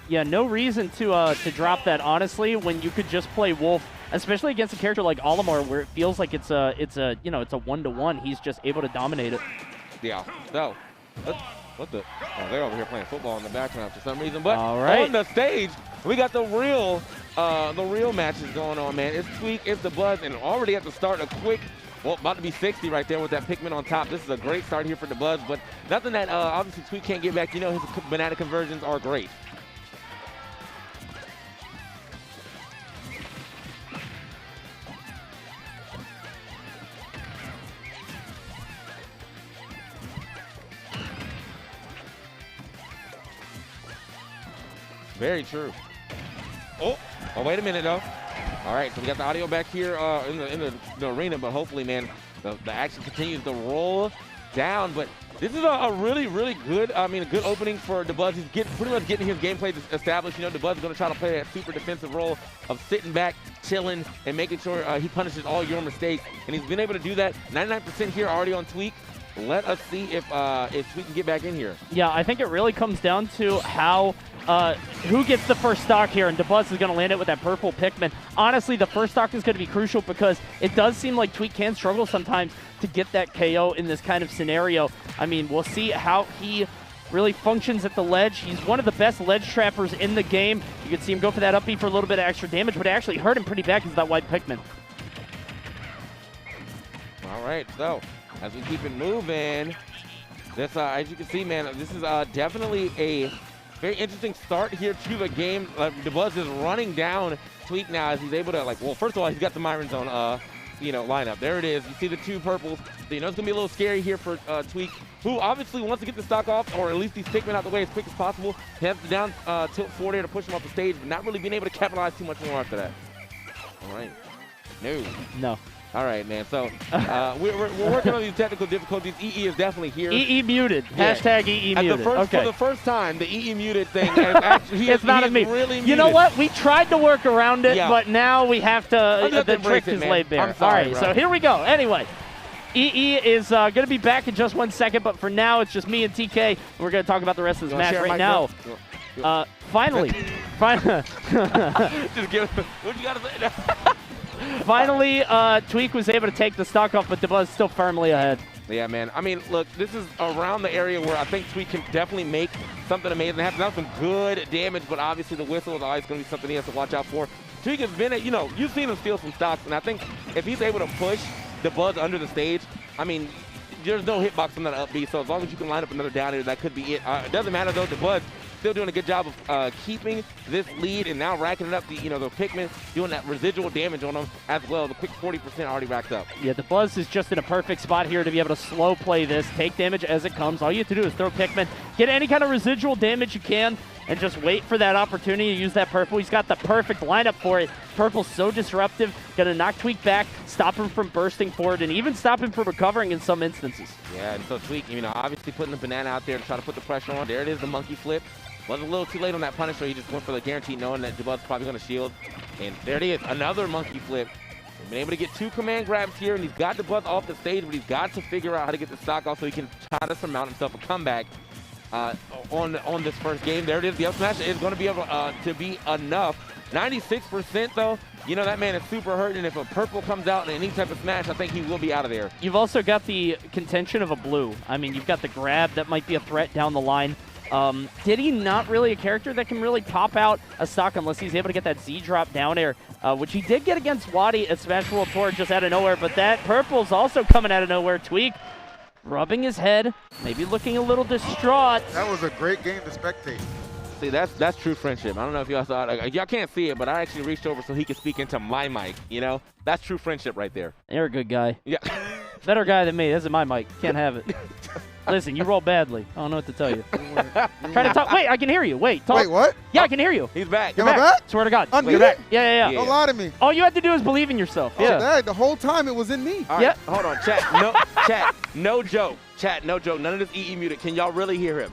Yeah, no reason to drop that, honestly, when you could just play Wolf, especially against a character like Olima, where it feels like it's a 1-to-1. He's just able to dominate it. Yeah. So, they're over here playing football in the background for some reason. But all right, on the stage, we got the real matches going on, man. It's Tweek, it's Dabuz, and already at the start, a quick, well, about to be 60 right there with that Pikmin on top. This is a great start here for Dabuz, but nothing that obviously Tweek can't get back. You know, his banana conversions are great. Very true. Oh, wait a minute, though. All right, so we got the audio back here in the arena, but hopefully, man, the action continues to roll down. But this is a really, really good, a good opening for Dabuz. He's pretty much getting his gameplay established. You know, Dabuz is going to try to play that super defensive role of sitting back, chilling, and making sure he punishes all your mistakes. And he's been able to do that. 99% here already on Tweek. Let us see if we can get back in here. Yeah, I think it really comes down to how who gets the first stock here, and Dabuz is going to land it with that purple Pikmin. Honestly, the first stock is going to be crucial because it does seem like Tweek can struggle sometimes to get that KO in this kind of scenario. I mean, we'll see how he really functions at the ledge. He's one of the best ledge trappers in the game. You can see him go for that up B for a little bit of extra damage, but it actually hurt him pretty bad because of that white Pikmin. All right, so as we keep it moving, this, as you can see, man, this is definitely a very interesting start here to the game. Dabuz is running down Tweek now as he's able to, well, first of all, he's got the Myron Zone, lineup. There it is. You see the two purples. So you know it's going to be a little scary here for Tweek, who obviously wants to get the stock off, or at least these Pikmin out the way as quick as possible. He has the down tilt forward there to push him off the stage, but not really being able to capitalize too much more after that. All right. No. All right, man. So we're working on these technical difficulties. EE is definitely here. EE muted. Yeah. Hashtag EE muted. For the first time, the EE muted thing is actually it's not a meme. Really you know what? We tried to work around it, but now we have to. The trick is laid bare. I'm sorry, all right, so here we go. Anyway, EE is going to be back in just 1 second, but for now it's just me and TK. We're going to talk about the rest of this match right now. Finally. Just give it. What you got to say? Finally, Tweek was able to take the stock off, but Dabuz still firmly ahead. Yeah, man. I mean, look, this is around the area where I think Tweek can definitely make something amazing happen. That was some good damage, but obviously the whistle is always going to be something he has to watch out for. Tweek has been, you've seen him steal some stocks, and I think if he's able to push Dabuz under the stage, I mean, there's no hitbox on that up B, so as long as you can line up another down here, that could be it. It doesn't matter, though. Dabuz still doing a good job of keeping this lead and now racking it up. The Pikmin doing that residual damage on them as well. The quick 40% already racked up. Yeah, Dabuz is just in a perfect spot here to be able to slow play this, take damage as it comes. All you have to do is throw Pikmin, get any kind of residual damage you can, and just wait for that opportunity to use that purple. He's got the perfect lineup for it. Purple's so disruptive, gonna knock Tweek back, stop him from bursting forward, and even stop him from recovering in some instances. Yeah, and so Tweek, obviously putting the banana out there to try to put the pressure on. There it is, the monkey flip. Was a little too late on that punish, so he just went for the guarantee, knowing that Dabuz is probably going to shield. And there it is, another monkey flip. He's been able to get 2 command grabs here, and he's got Dabuz off the stage, but he's got to figure out how to get the stock off so he can try to surmount himself a comeback on this first game. There it is. The up smash is going to be able to be enough. 96% though. That man is super hurt, and if a purple comes out in any type of smash, I think he will be out of there. You've also got the contention of a blue. I mean, you've got the grab that might be a threat down the line. Diddy, not really a character that can really pop out a stock unless he's able to get that Z drop down air, which he did get against Wadi at Smash World Tour just out of nowhere, but that purple's also coming out of nowhere. Tweek rubbing his head, maybe looking a little distraught. That was a great game to spectate. See, that's true friendship. I don't know if y'all saw it. Y'all can't see it, but I actually reached over so he could speak into my mic, That's true friendship right there. You're a good guy. Yeah. Better guy than me. This is my mic. Can't have it. Listen, you roll badly. I don't know what to tell you. Try to talk. Wait, I can hear you. Wait, talk. Wait, what? Yeah, I can hear you. He's back. You're back? Swear to God. You're back. Yeah. Don't lie to me. All you had to do is believe in yourself. Yeah. The whole time it was in me. All right, hold on, chat. No joke. Chat, no joke. None of this EE muted. Can y'all really hear him?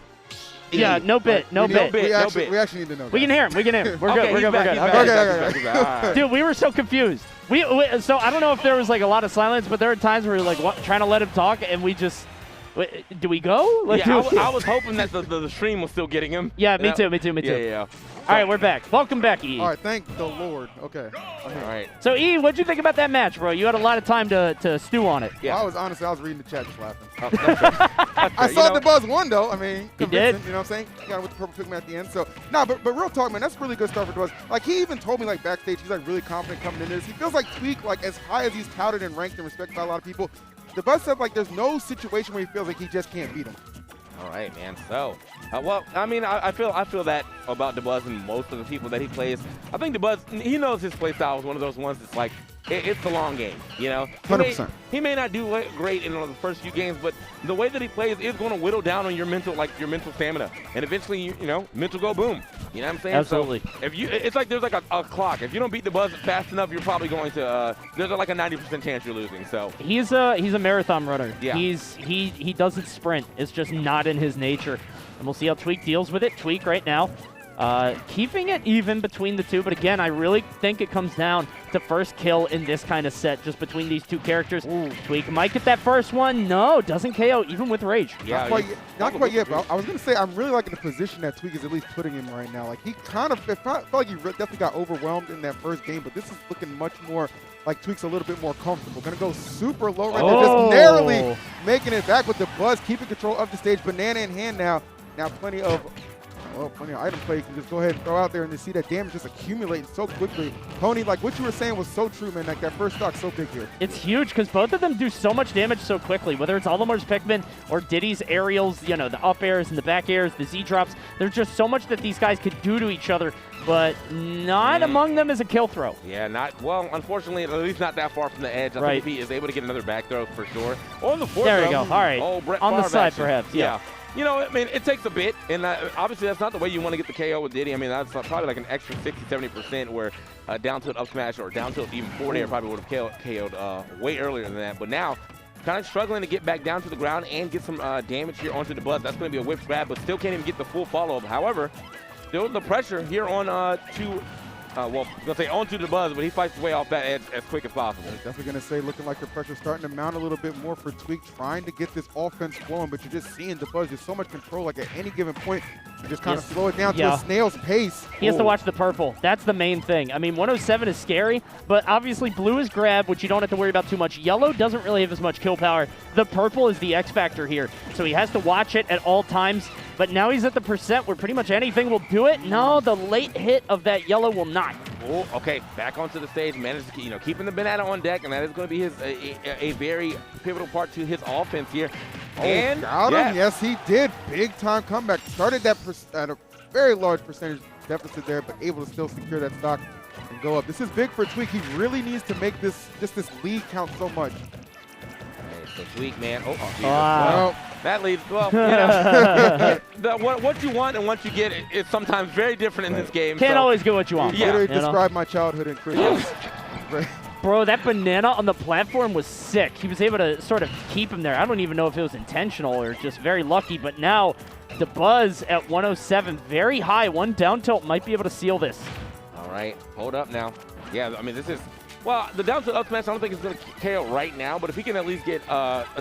Yeah, no bit. We actually need to know. We can hear him. We're good. We're good. Okay. Dude, we were so confused. So I don't know if there was a lot of silence, but there were times where we were trying to let him talk, and we just Wait, do we go? Like, Yeah, I was hoping that the stream was still getting him. Yeah, me too. Yeah. All right, we're back. Welcome back, E. All right, thank the Lord. Okay. All right. So, E, what'd you think about that match, bro? You had a lot of time to stew on it. Yeah. Well, I was reading the chat just laughing. That's I fair. saw the Dabuz won, though. I mean, He convincing, did. you know what I'm saying? He got it with the purple pigment at the end. So, nah, but real talk, man, that's really good stuff for Dabuz. Like, he even told me, like, backstage, he's, like, really confident coming into this. He feels like Tweek, like, as high as he's touted and ranked and respected by a lot of people, Dabuz said, like, there's no situation where he feels like he just can't beat him. All right, man. So, well, I mean, I feel that about Dabuz and most of the people that he plays. I think Dabuz, he knows his play style is one of those ones that's like, it's the long game, you know? 100%. He may not do great in the first few games, but the way that he plays is going to whittle down on your mental stamina, and eventually, you know, mental go boom. You know what I'm saying? Absolutely. So if it's like there's like a clock. If you don't beat Dabuz fast enough, you're probably going to. There's like a 90% chance you're losing. So he's a marathon runner. Yeah. He doesn't sprint. It's just not in his nature. And we'll see how Tweek deals with it. Tweek right now, keeping it even between the two. But again, I really think it comes down to first kill in this kind of set, just between these two characters. Ooh. Tweek might get that first one. No, doesn't KO even with rage. Yeah, not quite yet, but I was going to say, I'm really liking the position that Tweek is at least putting him right now. Like, he kind of, it felt like he definitely got overwhelmed in that first game, but this is looking much more like Tweek's a little bit more comfortable. Going to go super low right there, just narrowly making it back with the Buzz, keeping control of the stage. Banana in hand now. Now plenty of item play. You can just go ahead and throw out there and you see that damage just accumulating so quickly. Pony, like what you were saying was so true, man. Like that first stock so big here. It's huge because both of them do so much damage so quickly, whether it's Olimar's Pikmin or Diddy's aerials, you know, the up airs and the back airs, the Z drops. There's just so much that these guys could do to each other, but not among them is a kill throw. Yeah, well, unfortunately, at least not that far from the edge. I think if he is able to get another back throw for sure. Or the fourth There we throw. go. All right. Oh, Brett on the Favre side, action. perhaps. Yeah. You know, I mean, it takes a bit, and obviously that's not the way you want to get the KO with Diddy. I mean, that's probably like an extra 60-70% where down tilt up smash or down tilt even 4 probably would have KO'd way earlier than that. But now, kind of struggling to get back down to the ground and get some damage here onto the Buzz. That's going to be a whip grab, but still can't even get the full follow-up. However, still the pressure here on well, I was going to say onto the Buzz, but he fights his way off that edge as quick as possible. Definitely going to say looking like the pressure's starting to mount a little bit more for Tweek, trying to get this offense flowing, but you're just seeing the Buzz just so much control, like at any given point, you just kind of slow it down to a snail's pace. He has to watch the purple. That's the main thing. I mean, 107 is scary, but obviously blue is grab, which you don't have to worry about too much. Yellow doesn't really have as much kill power. The purple is the X factor here, so he has to watch it at all times. But now he's at the percent where pretty much anything will do it. No, the late hit of that yellow will not. Oh, okay, back onto the stage, manages to keeping the banana on deck, and that is going to be his a very pivotal part to his offense here. Oh, and got him. Yes, he did. Big time comeback. Started that at a very large percentage deficit there, but able to still secure that stock and go up. This is big for Tweek. He really needs to make this lead count so much. So Tweek, man. Oh, Jesus. Wow. That leads, well, you know, what you want and what you get is sometimes very different in this game. Can't always get what you want. Yeah. Literally describe my childhood in Christmas. Bro, that banana on the platform was sick. He was able to sort of keep him there. I don't even know if it was intentional or just very lucky, but now the Buzz at 107, very high. One down tilt might be able to seal this. All right, hold up now. Yeah, I mean, this is, well, the down tilt up smash, I don't think it's going to KO right now, but if he can at least get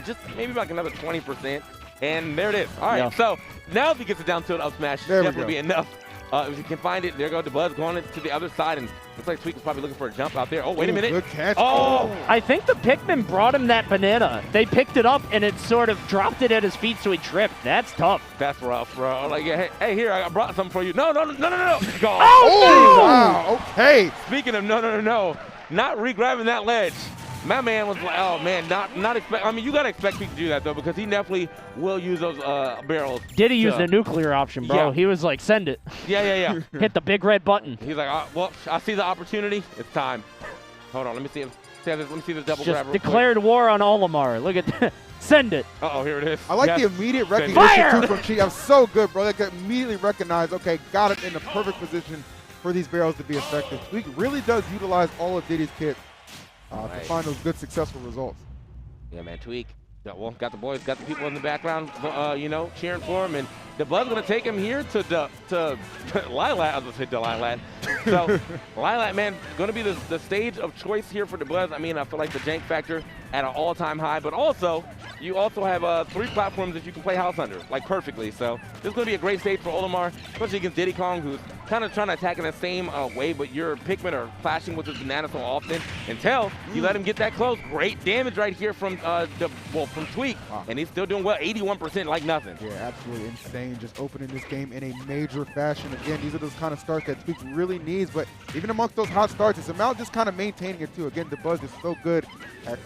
just maybe like another 20%, and there it is. All right, so now if he gets a down tilt up smash, definitely be enough. If you can find it, there goes the Buzz going to the other side, and looks like Tweek is probably looking for a jump out there. Oh, wait a minute. Good catch. Oh, I think the Pikmin brought him that banana. They picked it up, and it sort of dropped it at his feet, so he tripped. That's tough. That's rough, bro. Like, hey, here, I brought something for you. No. Go. Oh, wow. Okay. Speaking of no, not re-grabbing that ledge. My man was like, oh man, not expect. I mean, you gotta expect Tweek to do that though, because he definitely will use those barrels. Diddy used the nuclear option, bro. Yeah. He was like, send it. Yeah. Hit the big red button. He's like, well, I see the opportunity. It's time. Hold on, let me see this double grab. Just declared war on Olimar. Look at that. Send it. Uh-oh, here it is. I like the immediate recognition too from Chi. I'm so good, bro. Like immediately recognize, okay, got it in the perfect position for these barrels to be effective. Tweek really does utilize all of Diddy's kit to find those good, successful results. Yeah, man, Tweek. Well, got the boys, got the people in the background, cheering for him, and the Blood's gonna take him here to Lilat. I was gonna say Delilat. So Lilat, man, gonna be the stage of choice here for the Bloods. I mean, I feel like the jank factor at an all-time high, but also you also have 3 platforms that you can play house under, like perfectly. So this is going to be a great stage for Olimar, especially against Diddy Kong, who's kind of trying to attack in the same way, but your Pikmin are clashing with his banana so often until you let him get that close. Great damage right here from from Tweek, and he's still doing well, 81% like nothing. Yeah, absolutely insane. Just opening this game in a major fashion. Again, these are those kind of starts that Tweek really needs, but even amongst those hot starts, it's about just kind of maintaining it too. Again, Dabuz is so good at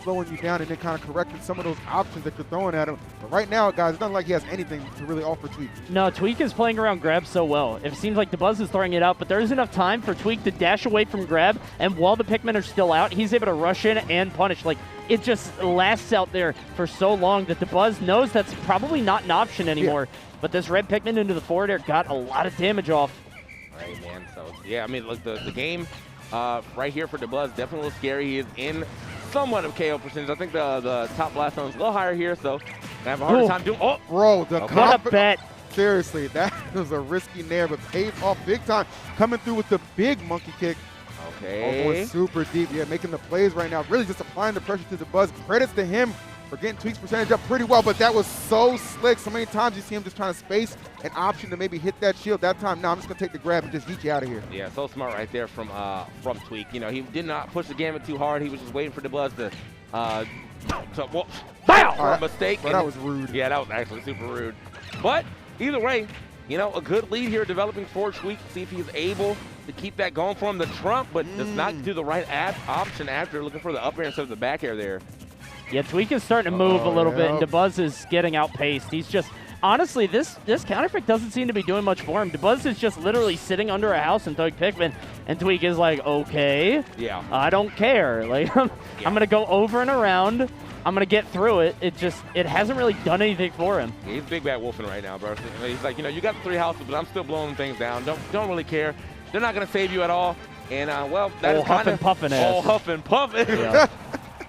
slowing you down and then kind of correcting some of those options that you're throwing at him. But right now, guys, it's not like he has anything to really offer Tweek. No, Tweek is playing around grab so well. It seems like Dabuz is throwing it out, but there is enough time for Tweek to dash away from grab, and while the Pikmin are still out, he's able to rush in and punish. Like, it just lasts out there for so long that Dabuz knows that's probably not an option anymore. Yeah. But this red Pikmin into the forward air got a lot of damage off. Right, man. So, yeah, I mean, look, the game right here for Dabuz definitely a little scary. He is in somewhat of KO percentage. I think the top blast zone is a little higher here, so I have a harder time doing. Oh, bro, what a bet! Seriously, that was a risky nair, but paid off big time. Coming through with the big monkey kick. Okay. Oh, going super deep. Yeah, making the plays right now. Really just applying the pressure to Dabuz. Credits to him for getting Tweek's percentage up pretty well, but that was so slick. So many times you see him just trying to space an option to maybe hit that shield. That time, no, I'm just going to take the grab and just yeet you out of here. Yeah, so smart right there from Tweek. You know, he did not push the gamut too hard. He was just waiting for Dabuz to for a mistake. Well, that was rude. Yeah, that was actually super rude. But either way, you know, a good lead here developing for Tweek. See if he's able to keep that going for him. The trump, but does not do the right option after, looking for the up air instead of the back air there. Yeah, Tweek is starting to move a little bit, and Dabuz is getting outpaced. He's just, honestly, this counterpick doesn't seem to be doing much for him. Dabuz is just literally sitting under a house and throwing Pikmin, and Tweek is like, okay, yeah, I don't care. Like, I'm going to go over and around. I'm going to get through it. It hasn't really done anything for him. Yeah, he's big bad wolfing right now, bro. He's like, you know, you got the 3 houses, but I'm still blowing things down. Don't really care. They're not going to save you at all. And, well, that is kind of puffing all huff and puffing. Yeah.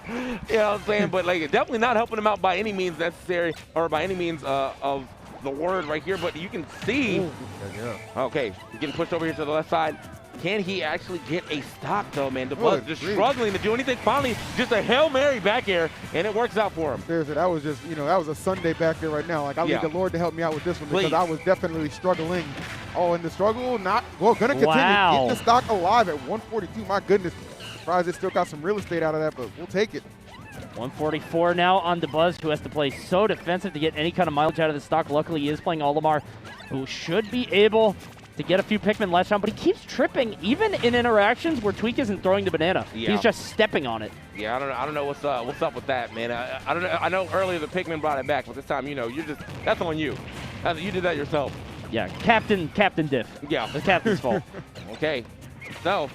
You know what I'm saying? But, like, definitely not helping him out by any means necessary or by any means of the word right here. But you can see. Ooh. Okay, he's getting pushed over here to the left side. Can he actually get a stock, though, man? Dabuz just struggling to do anything. Finally, just a Hail Mary back air, and it works out for him. Seriously, that was just, you know, that was a Sunday back there right now. Like, I need the Lord to help me out with this one because I was definitely struggling. Oh, and the struggle, gonna continue. Getting the stock alive at 142. My goodness. Surprised it still got some real estate out of that, but we'll take it. 144 now on Dabuz, who has to play so defensive to get any kind of mileage out of the stock. Luckily, he is playing Olimar, who should be able to get a few Pikmin last round, but he keeps tripping, even in interactions where Tweek isn't throwing the banana. Yeah. He's just stepping on it. Yeah, I don't know what's up with that, man. I don't know. I know earlier the Pikmin brought it back, but this time, you know, that's on you. You did that yourself. Yeah, Captain Diff. Yeah, the captain's fault. Okay, so.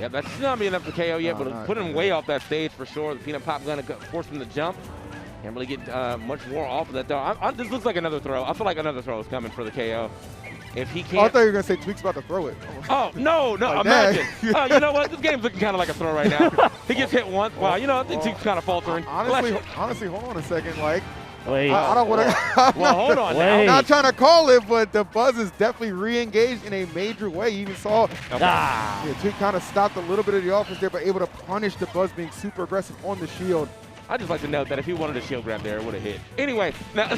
Yeah, that's not be enough to KO yet, but put him way off that stage for sure. The Peanut Pop gonna force him to jump. Can't really get much more off of that though. This looks like another throw. I feel like another throw is coming for the KO. If he can't. Oh, I thought you were gonna say Tweek's about to throw it. Oh no, like imagine. You know what? This game's looking kind of like a throw right now. He gets hit once. Wow, you know, I think Tweek's kind of faltering. Honestly, hold on a second. Like, wait. I don't want to. Well, hold on. Now. I'm not trying to call it, but Dabuz is definitely re-engaged in a major way. You even saw Tweek kind of stopped a little bit of the offense there, but able to punish Dabuz being super aggressive on the shield. I just like to note that if he wanted a shield grab there, it would have hit. Anyway, now.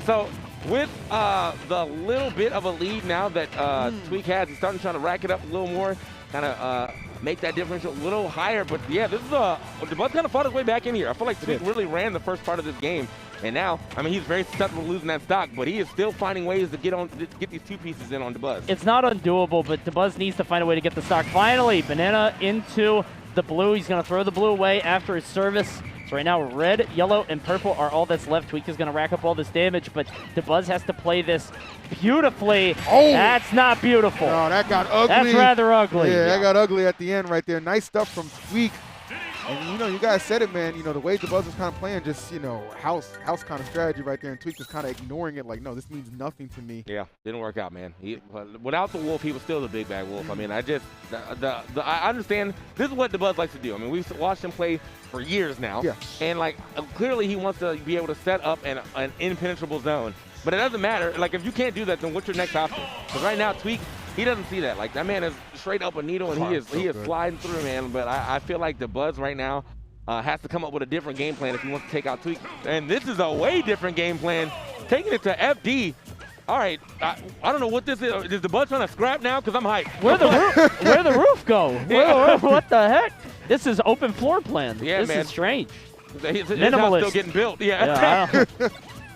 So with the little bit of a lead now that Tweek has, he's starting to try to rack it up a little more, kind of make that differential a little higher. But yeah, this is Dabuz kind of fought his way back in here. I feel like Tweek really ran the first part of this game, and now, I mean, he's very susceptible to losing that stock, but he is still finding ways to get these 2 pieces in on Dabuz. It's not undoable, but Dabuz needs to find a way to get the stock. Finally, banana into the blue. He's going to throw the blue away after his service. So right now, red, yellow, and purple are all that's left. Tweek is going to rack up all this damage, but Dabuz has to play this beautifully. Oh! That's not beautiful. No, that got ugly. That's rather ugly. Yeah, that got ugly at the end right there. Nice stuff from Tweek. And, you know, you guys said it, man. You know, the way Dabuz was kind of playing just, you know, house kind of strategy right there. And Tweek was kind of ignoring it like, no, this means nothing to me. Yeah, didn't work out, man. Without the wolf, he was still the big bad wolf. I mean, I understand. This is what Dabuz likes to do. I mean, we've watched him play for years now. Yeah. And, like, clearly he wants to be able to set up an impenetrable zone. But it doesn't matter. Like, if you can't do that, then what's your next option? Because right now, Tweek, he doesn't see that. Like, that man is straight up a needle, and he is sliding through, man. But I feel like Dabuz right now, has to come up with a different game plan if he wants to take out Tweek. And this is a way different game plan. Taking it to FD. All right, I don't know what this is. Is the Buzz trying to scrap now? Because I'm hyped. Where'd the roof go? What the heck? This is open floor plan. Yeah, this man. is strange. His Minimalist. house still getting built. Yeah.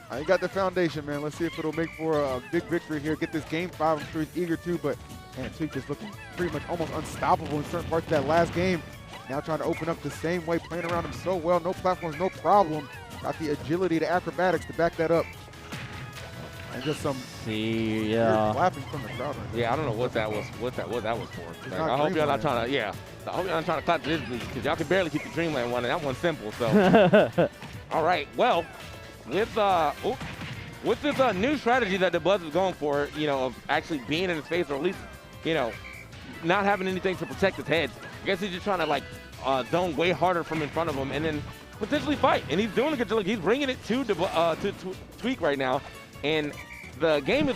I ain't got the foundation, man. Let's see if it'll make for a big victory here. Get this game 5. I'm sure he's eager to, but man, Tweek is looking pretty much almost unstoppable in certain parts of that last game. Now trying to open up the same way, playing around him so well. No platforms, no problem. Got the agility, the acrobatics to back that up. And just some laughing from the crowd right now. Yeah, I don't know what that was. What that was for. Like, I hope y'all not trying to. Yeah, I hope y'all not trying to clap this because y'all can barely keep the Dreamland one, and that one's simple. So, all right. Well, with this new strategy that the Buzz is going for, you know, of actually being in his face, or at least, you know, not having anything to protect his head. I guess he's just trying to like zone way harder from in front of him, and then potentially fight. And he's doing a good job. He's bringing it to Tweek right now. And the game is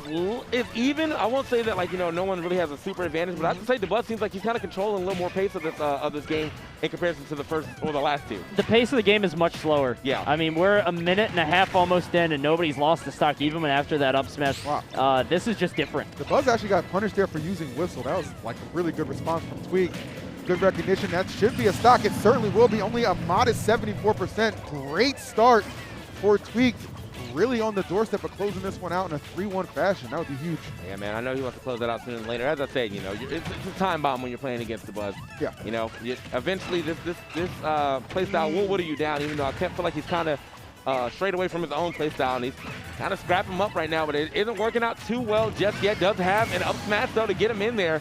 even. I won't say that, like, you know, no one really has a super advantage, but I have to say Dabuz seems like he's kind of controlling a little more pace of this game in comparison to the first or the last two. The pace of the game is much slower. Yeah. I mean, we're a minute and a half almost in, and nobody's lost the stock even after that up smash. Wow. This is just different. Dabuz actually got punished there for using Whistle. That was like a really good response from Tweek. Good recognition. That should be a stock. It certainly will be. Only a modest 74%. Great start for Tweek. Really on the doorstep of closing this one out in a 3-1 fashion. That would be huge. Yeah, man, I know he wants to close that out sooner than later. As I said, you know, it's a time bomb when you're playing against Dabuz. Yeah. You know, eventually this play style will whittle you down, even though I can't feel like he's kind of strayed away from his own play style, and he's kind of scrapping him up right now, but it isn't working out too well just yet. Does have an up smash, though, to get him in there.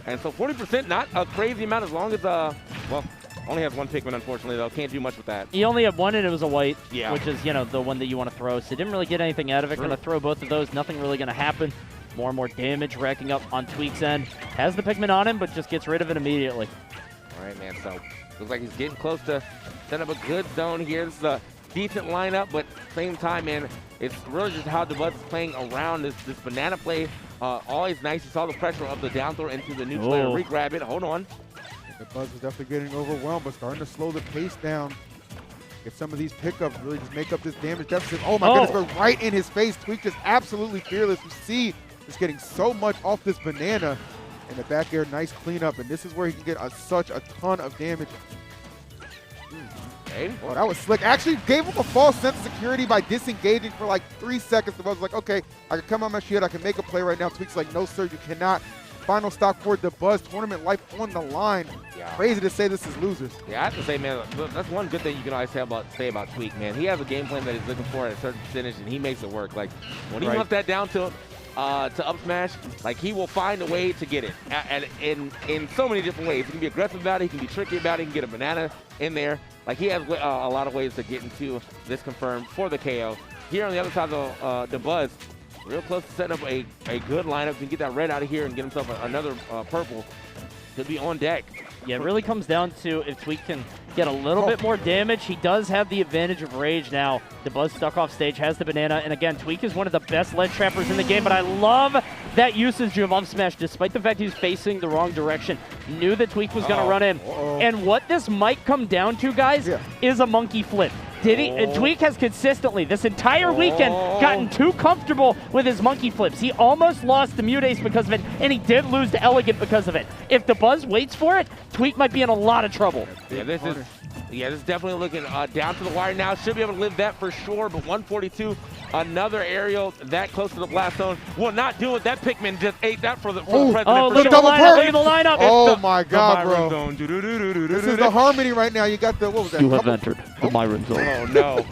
And so 40%, not a crazy amount as long as, well, only has one Pikmin, unfortunately, though. Can't do much with that. He only had one, and it was a white, yeah, which is, you know, the one that you want to throw. So didn't really get anything out of it. Going to throw both of those. Nothing really going to happen. More and more damage racking up on Tweek's end. Has the Pikmin on him, but just gets rid of it immediately. All right, man. So looks like he's getting close to setting up a good zone here. This is a decent lineup, but at the same time, man, it's really just how Dabuz is playing around this banana play. Always nice. You saw the pressure of the down throw into the neutral layer. Re-grab it. Hold on. Dabuz is definitely getting overwhelmed, but starting to slow the pace down. Get some of these pickups, really just make up this damage deficit. Oh my goodness, go right in his face. Tweek is absolutely fearless. You see, just getting so much off this banana in the back air. Nice cleanup, and this is where he can get such a ton of damage. Oh, that was slick. Actually gave him a false sense of security by disengaging for like 3 seconds. Dabuz was like, okay, I can come on my shield, I can make a play right now. Tweek's like, no sir, you cannot. Final stock for Dabuz, tournament life on the line. Yeah. Crazy to say this is losers. Yeah, I have to say, man, that's one good thing you can always say about Tweek, man. He has a game plan that he's looking for at a certain percentage, and he makes it work. Like, when he wants that down to up smash, like, he will find a way to get it. And in so many different ways. He can be aggressive about it, he can be tricky about it, he can get a banana in there. Like, he has a lot of ways to get into this confirmed for the KO. Here on the other side of Dabuz, real close to setting up a good lineup. Can get that red out of here and get himself another purple. Could be on deck. Yeah, it really comes down to if Tweek can get a little bit more damage. He does have the advantage of rage now. Dabuz stuck off stage, has the banana. And again, Tweek is one of the best ledge trappers in the game, but I love that usage of up smash, despite the fact he's facing the wrong direction. Knew that Tweek was going to run in. And what this might come down to, guys, is a monkey flip. Diddy, Tweek has consistently, this entire weekend, gotten too comfortable with his monkey flips. He almost lost to Mutace because of it, and he did lose to Elegant because of it. If Dabuz waits for it, Tweek might be in a lot of trouble. Yeah, this is definitely looking down to the wire now. Should be able to live that for sure, but 142, another aerial that close to the blast zone will not do it. That Pikmin just ate that for the president. Oh, look at the lineup, look at the lineup. Oh my God, bro. This is the harmony right now. You got the, what was that? You have entered the Myron zone. Oh no.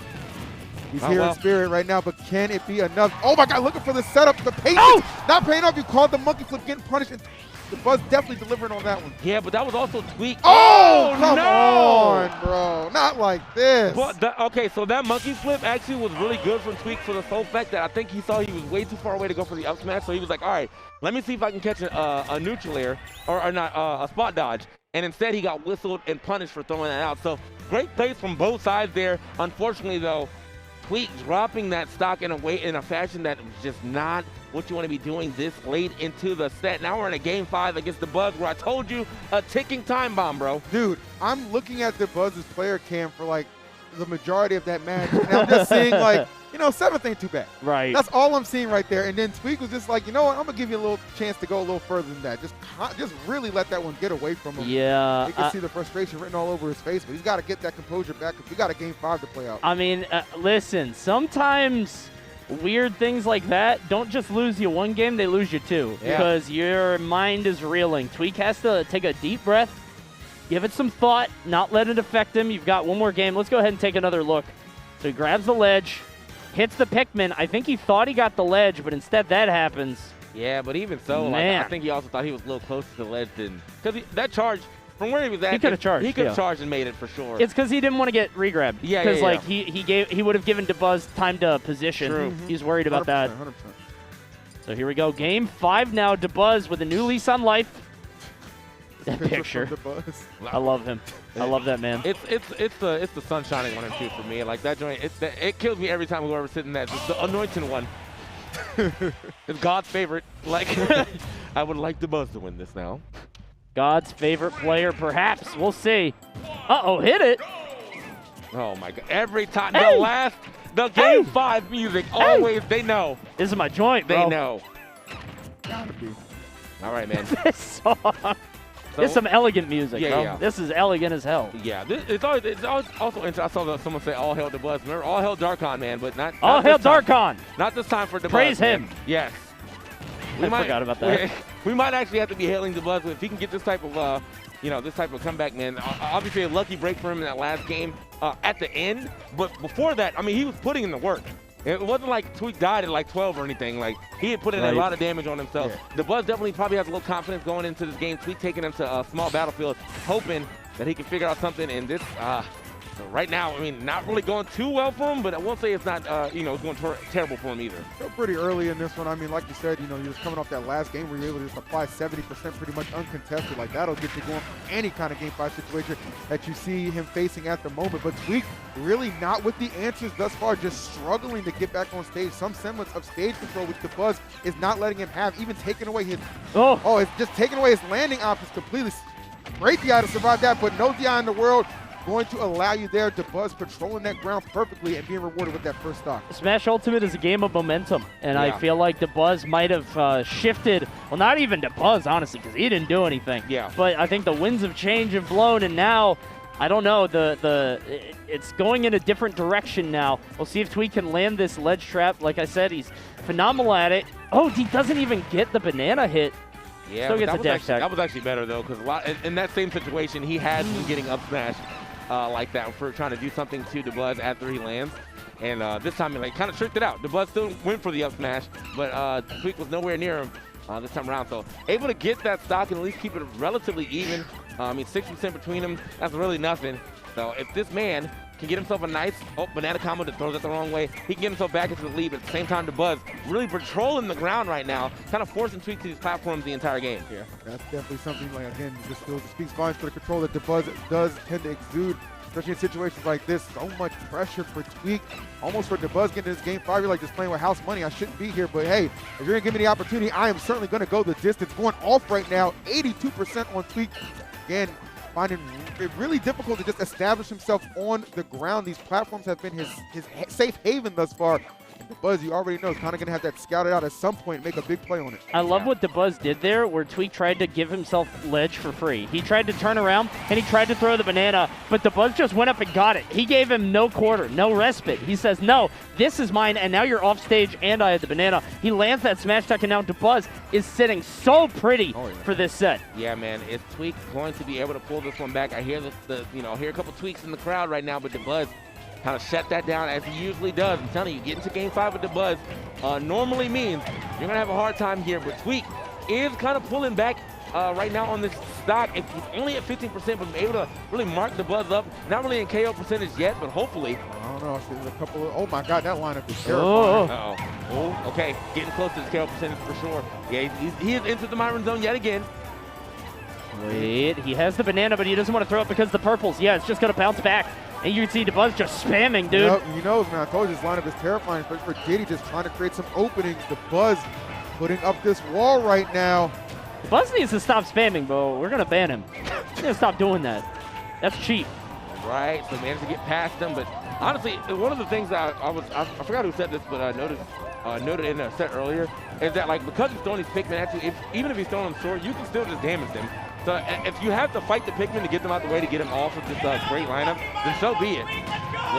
He's here in spirit right now, but can it be enough? Oh my God, looking for the setup, the patience. Not paying off. You called the monkey flip, getting punished. And Dabuz definitely delivering on that one. Yeah, but that was also Tweek. Oh, come on, bro. Not like this. But okay, so that monkey flip actually was really good from Tweek for the sole fact that I think he saw he was way too far away to go for the up smash. So he was like, all right, let me see if I can catch a neutral air, or not a spot dodge. And instead, he got whistled and punished for throwing that out. So great plays from both sides there. Unfortunately, though, Tweek dropping that stock in a fashion that was just not what you want to be doing this late into the set. Now we're in a game 5 against Dabuz, where I told you a ticking time bomb, bro. Dude, I'm looking at Dabuz's player cam for like the majority of that match, and I'm just seeing like, you know, 7th ain't too bad. Right. That's all I'm seeing right there. And then Tweek was just like, you know what, I'm gonna give you a little chance to go a little further than that. Just really let that one get away from him. Yeah. You can see the frustration written all over his face, but he's got to get that composure back because we got a game 5 to play out. I mean, listen, sometimes weird things like that don't just lose you one game, they lose you 2 because your mind is reeling. Tweek has to take a deep breath, give it some thought, not let it affect him. You've got one more game. Let's go ahead and take another look. So he grabs the ledge, hits the Pikmin. I think he thought he got the ledge, but instead that happens. Yeah, but even so, like, I think he also thought he was a little close to the ledge. Because that charge, from where he was at, he could have charged. He could have charged and made it for sure. It's because he didn't want to get regrabbed. Yeah, because like he would have given Dabuz time to position. True. He's worried about that. 100%. So here we go, game 5 now. Dabuz with a new lease on life. That picture. I love him. I love that man. It's the sun shining one and 2 for me. Like that joint, it kills me every time we go over sitting that. It's the anointing one. It's God's favorite. Like I would like Dabuz to win this now. God's favorite player, perhaps. We'll see. Uh-oh, hit it. Oh my God! Every time the Hey! game 5 music always they know. This is my joint, bro. They know. Gotta be. All right, man. This song. This is some elegant music, bro. Yeah. This is elegant as hell. Yeah, it's always also interesting. I saw someone say "All hail Dabuz." Remember, "All hail Darkon," man, but not All hail Darkon. Not this time for Dabuz. Praise him. Yes. I forgot about that. We might actually have to be hailing Dabuz if he can get this type of, this type of comeback, man. Obviously, a lucky break for him in that last game at the end, but before that, I mean, he was putting in the work. It wasn't like Tweek died at like 12 or anything. Like, he had put in a lot of damage on himself. Yeah. Dabuz definitely probably has a little confidence going into this game. Tweek taking him to a small battlefield, hoping that he can figure out something. And this, so right now, I mean, not really going too well for him, but I won't say it's not, it's going terrible for him either. Still pretty early in this one. I mean, like you said, you're just coming off that last game where you're able to just apply 70% pretty much uncontested. Like, that'll get you going for any kind of game 5 situation that you see him facing at the moment. But Tweek really not with the answers thus far, just struggling to get back on stage. Some semblance of stage control, which Dabuz is not letting him have, even taking away his, it's just taking away his landing options completely. Great DI to survive that, but no DI in the world going to allow you there. Dabuz patrolling that ground perfectly and being rewarded with that first stock. Smash Ultimate is a game of momentum, and I feel like Dabuz might have shifted. Well, not even Dabuz, honestly, because he didn't do anything. Yeah. But I think the winds of change have blown, and now, I don't know, it's going in a different direction now. We'll see if Tweek can land this ledge trap. Like I said, he's phenomenal at it. Oh, he doesn't even get the banana hit. Yeah, Still gets a dash tag. That was actually better, though, because in that same situation, he had been getting up smash like that for trying to do something to Dabuz after he lands. And this time, he kind of tricked it out. Dabuz still went for the up smash, but Tweek was nowhere near him this time around. So able to get that stock and at least keep it relatively even. I mean, 6% between them, that's really nothing. So if this man can get himself a nice banana combo that throws it the wrong way, he can get himself back into the lead. But at the same time, Dabuz really patrolling the ground right now, kind of forcing Tweek to these platforms the entire game. Yeah, that's definitely something, like, again, this speaks volumes for the control that Dabuz does tend to exude, especially in situations like this. So much pressure for Tweek, almost for Dabuz getting this game 5. You're like, just playing with house money. I shouldn't be here, but hey, if you're going to give me the opportunity, I am certainly going to go the distance. Going off right now, 82% on Tweek. Again, finding it really difficult to just establish himself on the ground. These platforms have been his safe haven thus far. Dabuz, you already know, is kind of going to have that scouted out at some point and make a big play on it. I love what Dabuz did there, where Tweek tried to give himself ledge for free. He tried to turn around, and he tried to throw the banana, but Dabuz just went up and got it. He gave him no quarter, no respite. He says, no, this is mine, and now you're off stage, and I had the banana. He lands that smash attack, and now Dabuz is sitting so pretty for this set. Yeah, man, is Tweek going to be able to pull this one back? I hear hear a couple tweaks in the crowd right now, but Dabuz kind of shut that down as he usually does. I'm telling you, getting to game 5 with Dabuz normally means you're going to have a hard time here, but Tweek is kind of pulling back right now on this stock. He's only at 15%, but able to really mark Dabuz up. Not really in KO percentage yet, but hopefully. I don't know. There's a couple of, oh my God, that lineup is terrifying. Oh, okay. Getting close to his KO percentage for sure. Yeah, he has entered the Myron zone yet again. Wait, he has the banana, but he doesn't want to throw it because the purples. Yeah, it's just going to bounce back. And you can see Dabuz just spamming, dude. You know, man, I told you this lineup is terrifying, but for Diddy just trying to create some openings. Dabuz putting up this wall right now. Buzz needs to stop spamming, bro. We're gonna ban him. He's gonna stop doing that. That's cheap. Right, so managed to get past them, but honestly, one of the things that I forgot who said this, but I noted in a set earlier, is that like because he's throwing these Pikmin at you, even if he's throwing them short, you can still just damage them. So if you have to fight the Pikmin to get them out the way to get them off of this great lineup, then so be it.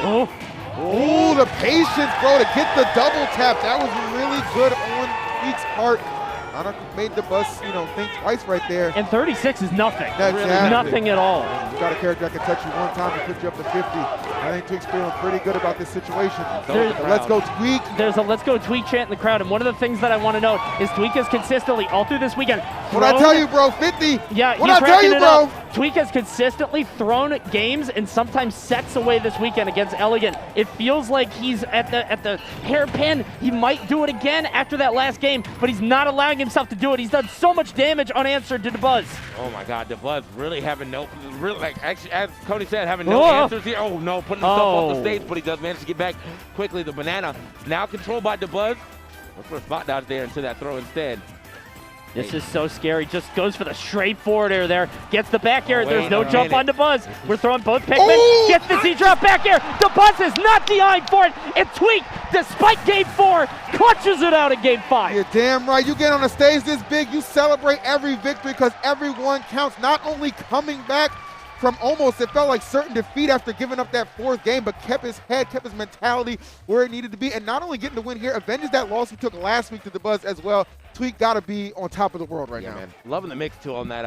Oh. Oh, the patience, bro, to get the double tap. That was really good on Tweek's part. Kind of made Dabuz, think twice right there. And 36 is nothing. That's really exactly. nothing at all. You got a character that can touch you one time and put you up to 50. I think Tweek's feeling pretty good about this situation. Let's go Tweek. There's a let's go Tweek chant in the crowd, and one of the things that I want to note is Tweek has consistently, all through this weekend, What I tell you, bro, 50. Yeah, what I tell you, bro. Tweek has consistently thrown games and sometimes sets away this weekend against Elegant. It feels like he's at the hairpin. He might do it again after that last game, but he's not allowing himself to do it. He's done so much damage unanswered to Dabuz. Oh my God, Dabuz really having actually, as Cody said, having no answers here. Oh no, putting himself off the stage, but he does manage to get back quickly. The banana now controlled by Dabuz. Look for a spot dodge there into that throw instead. This is so scary. Just goes for the straight forward air there. Gets the back air. There's no jump minute. on Dabuz. We're throwing both Pikmin. Gets the Z-drop back air. Dabuz is not DI'd for it. And Tweek, despite game 4, clutches it out in game 5. You're damn right. You get on a stage this big, you celebrate every victory because everyone counts. Not only coming back from almost, it felt like certain defeat after giving up that 4th game, but kept his head, kept his mentality where it needed to be, and not only getting the win here, avenges that loss he took last week to Dabuz as well. Tweek got to be on top of the world right now. Man. Loving the mix too on that.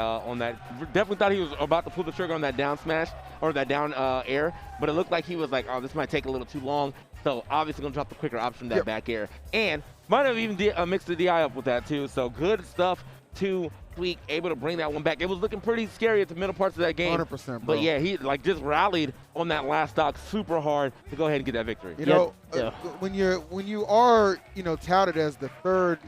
Definitely thought he was about to pull the trigger on that down smash or that down air, but it looked like he was like, oh, this might take a little too long. So obviously gonna drop the quicker option, that back air, and might have even mixed the DI up with that too. So good stuff to Tweek, able to bring that one back. It was looking pretty scary at the middle parts of that game. 100%, bro. But yeah, he just rallied on that last stock super hard to go ahead and get that victory. You know, when you are touted as the 3rd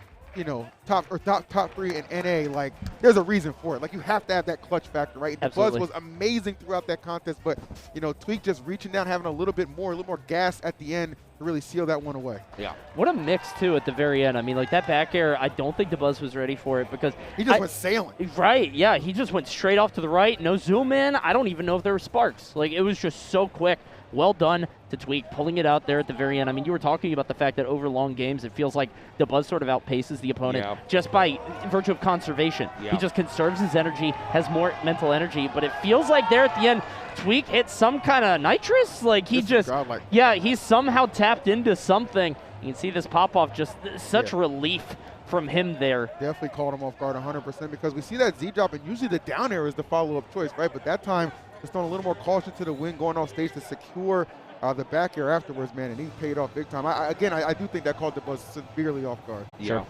top 3 in NA, like there's a reason for it. Like you have to have that clutch factor, right? And Dabuz was amazing throughout that contest, but Tweek just reaching down, having a little more gas at the end to really seal that one away. Yeah. What a mix too at the very end. I mean, like that back air, I don't think Dabuz was ready for it because he just went sailing. Right, yeah, he just went straight off to the right, no zoom in. I don't even know if there were sparks. Like it was just so quick. Well done to Tweek, pulling it out there at the very end. I mean, you were talking about the fact that over long games, it feels like Dabuz sort of outpaces the opponent just by virtue of conservation. He just conserves his energy, has more mental energy, but it feels like there at the end, Tweek hit some kind of nitrous. Like he he's somehow tapped into something. You can see this pop-off, just such relief from him there. Definitely caught him off guard 100% because we see that Z-drop, and usually the down air is the follow-up choice, right? But that time, just throwing a little more caution to the wind, going off stage to secure the back air afterwards, man, and he paid off big time. I do think that caught Dabuz severely off guard. Yeah.